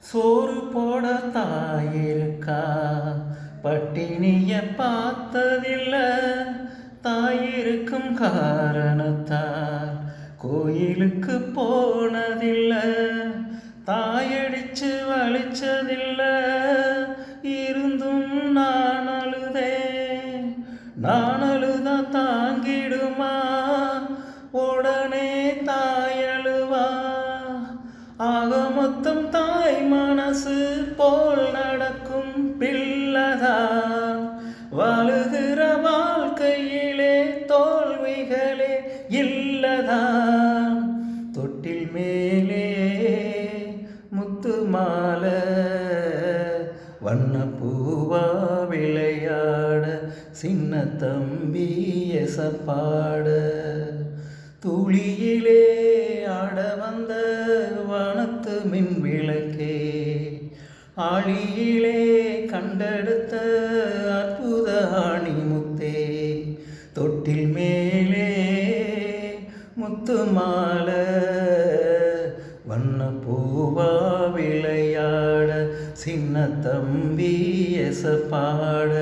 சோறு போட தாயிருக்கா, பட்டினிய பார்த்ததில்ல. தாயிருக்கும் காரணத்தால் கோயிலுக்கு போனதில்ல. தாயடிச்சு வலிச்சதில்ல, இருந்தும் நான் அழுதேன். நான் அழுதா தாங்கிடுமா, உடனே தாயழுவா. ஆக மொத்தம் தாய் மனசு போல் நடக்கும் பிள்ளதான். வாழுகிற வாழ்க்கையிலே தோல்விகளே இல்லதான். தொட்டில் மேலே முத்து மாலை, வண்ண பூவா விளையாட, சின்ன தம்பி எசப்பாட. துளியிலே ஆட வந்த வானத்து மின் விளக்கே, ஆழியிலே கண்டெடுத்த அற்புத ஆணிமுத்தே. தொட்டில் மேலே முத்து மாலை, வண்ண பூவா விளையாட, சின்ன தம்பி எசப்பாட.